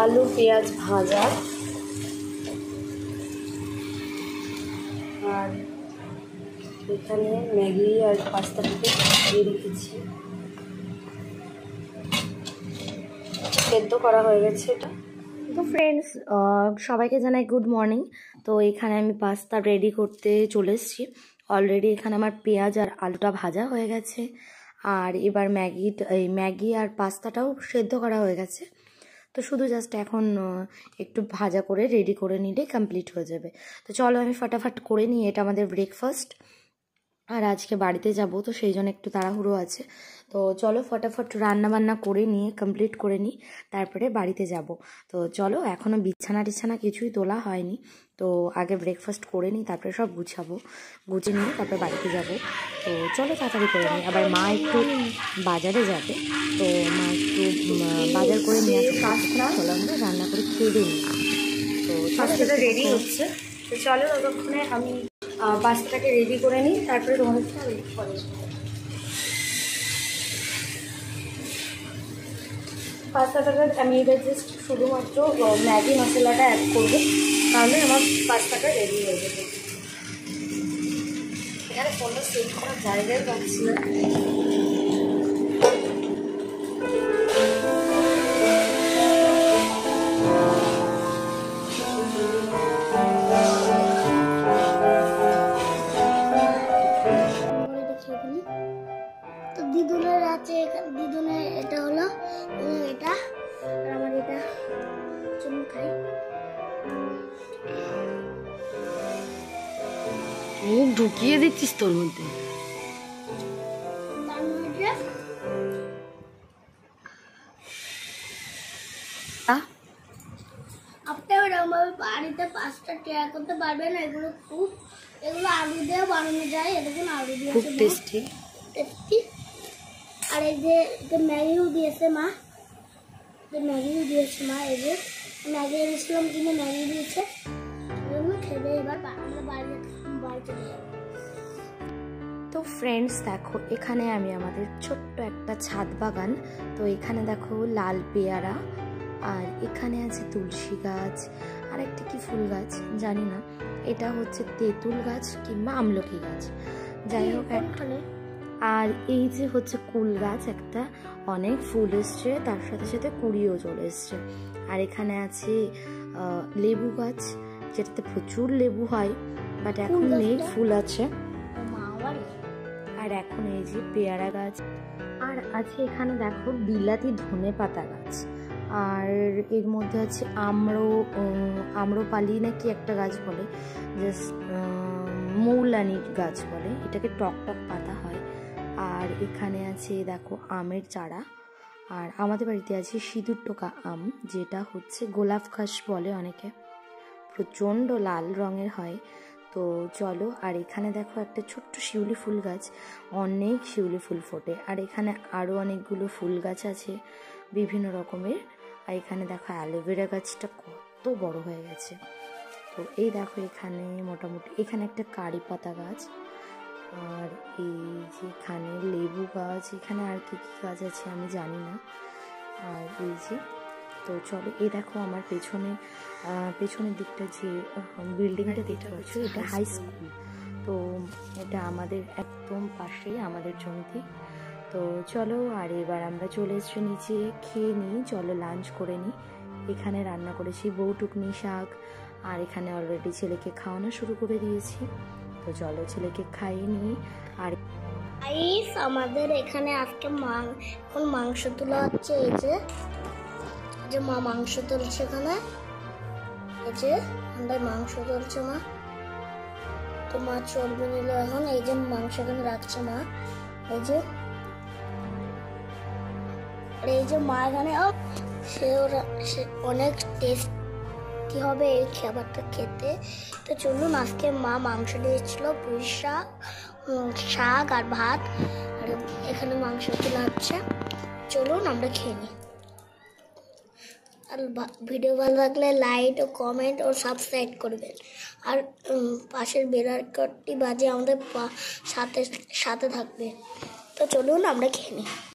আলু পেঁয়াজ ভাজা আর এখানে ম্যাগি আর পাস্তাটাকে দিয়ে রেখেছি, সেদ্ধ করা হয়ে গেছে এটা। তো ফ্রেন্ডস, সবাইকে জানাই গুড মর্নিং। তো এখানে আমি পাস্তা রেডি করতে চলে এসেছি। অলরেডি এখানে আমার পেঁয়াজ আর আলুটা ভাজা হয়ে গেছে, আর এবার ম্যাগি আর পাস্তাটাও সেদ্ধ করা হয়ে গেছে। তো শুধু জাস্ট এখন একটু ভাজা করে রেডি করে নিলে কমপ্লিট হয়ে যাবে। তো চলো আমি ফটাফট করে নিই, এটা আমাদের ব্রেকফাস্ট। আর আজকে বাড়িতে যাব, তো সেই জন্য একটু তাড়াহুড়ো আছে। তো চলো ফটাফট রান্নাবান্না করে নিয়ে কমপ্লিট করে নিই, তারপরে বাড়িতে যাব। তো চলো, এখনও বিছানা টিছানা কিছুই তোলা হয়নি, তো আগে ব্রেকফাস্ট করে নিই, তারপরে সব গুছিয়ে নিয়ে তারপরে বাড়িতে যাব। তো চলো তাড়াতাড়ি করে নিই। আবার মা একটু বাজারে যাবে, তো মা একটু বাজার করে নিয়ে আসবে। চলো আমরা রান্না করে খেয়ে নিই। তো পাস্তাটা রেডি হচ্ছে, তো চলো ততক্ষণে আমি পাস্তাটাকে রেডি করে নিই, তারপরে তোমাদের সাথে রেডি করে পাস্তাটাকে আমি এবার জাস্ট শুধুমাত্র ম্যাগি মশলাটা অ্যাড করবো, তাহলে আমার পাস্তাটা রেডি হয়ে যাবে। এখানে কোনো সেট করার জায়গায় পাচ্ছি না। তো দিদুনের আছে, দিদুনের এটা হলো এটা, আর আমার এটা চুন খাই। মুখ ঢুকিয়ে দিচ্ছিস তোর মধ্যে। আপনারা আমার বাড়িতে পাস্তা ট্রাই করতে পারবেন। এগুলো আলু দিয়ে বানানো যায়, এরকম আলু দিয়ে খুব টেস্টি। আর এই যে ম্যাগিও দিয়েছে মা, এই যে ম্যাগি এনেছিলাম, কিন্তু ম্যাগি দিয়েছে। খেয়ে এবার আমরা বাড়িতে যাবো। তো ফ্রেন্ডস দেখো, এখানে আমি আমাদের ছোট্ট একটা ছাদ বাগান। তো এখানে দেখো লাল পেয়ারা, আর এখানে আছে তুলসী গাছ, আর একটা কি ফুল গাছ জানি না, এটা হচ্ছে তেঁতুল গাছ কিংবা আমলকি গাছ, যাই হোক এখানে। আর এই যে হচ্ছে কুল গাছ, একটা অনেক ফুল এসছে, তার সাথে সাথে কুড়িও চলে এসছে। আর এখানে আছে লেবু গাছ, যেটাতে প্রচুর লেবু হয়, বাট এখন নেই, ফুল আছে। আর এখন এই যে পেয়ারা গাছ, আর আছে এখানে দেখো বিলাতি ধনেপাতা গাছ, আর এর মধ্যে আছে আম্রপালি নাকি একটা গাছ বলে, জাস্ট মৌলানি গাছ বলে, এটাকে টক টক পাতা হয়। আর এখানে আছে দেখো আমের চারা, আর আমাদের বাড়িতে আছে সিঁদুর টোকা আম, যেটা হচ্ছে গোলাপ ঘাস বলে অনেকে, প্রচণ্ড লাল রঙের হয়। তো চলো, আর এখানে দেখো একটা ছোট্ট শিউলি ফুল গাছ, অনেক শিউলি ফুল ফোটে। আর এখানে আরও অনেকগুলো ফুল গাছ আছে বিভিন্ন রকমের। আর এখানে দেখো অ্যালোভেরা গাছটা কত বড় হয়ে গেছে। তো এই দেখো এখানে মোটামুটি, এখানে একটা কারি পাতা গাছ, আর এই যে এখানে লেবু গাছ, এখানে আর কি কি গাছ আছে আমি জানি না। আর এই যে, তো চলো এই দেখো আমার পেছনের দিকটা যে বিল্ডিংটা দেখতে পাচ্ছ, এটা হাই স্কুল। তো এটা আমাদের একদম পাশেই, আমাদের জমিতে। তো চলো, আর এবার আমরা চলে এসেছি নিচে, খেয়ে নিই, চলো লাঞ্চ করে নিই। এখানে রান্না করেছি বউটুকনি শাক, আর এখানে অলরেডি ছেলেকে খাওয়ানো শুরু করে দিয়েছি। তো চলো ছেলেকে খাইয়ে নিই। আর আমাদের এখানে আজকে এখন মাংস তোলা হচ্ছে। এই যে মা মাংস তুলছে, এখানে এই যে মাংস তুলছে মা। তো মা চর্বি নিল এখন, এই যে মাংস এখানে রাখছে মা। এই যে মা এখানে সে অনেক টেস্টি হবে এই খাবারটা খেতে। তো চলুন, আজকে মা মাংস দিয়েছিল, পুঁই শাক আর ভাত, আর এখানে মাংস তোলা হচ্ছে। চলুন আমরা খেয়ে নিই। আর ভিডিও ভালো লাগলে লাইক ও কমেন্ট ও সাবস্ক্রাইব করবেন, আর পাশের বেল আইকনটি বাজে আমাদের সাথে থাকবে। তো চলুন আমরা খেয়ে নিই।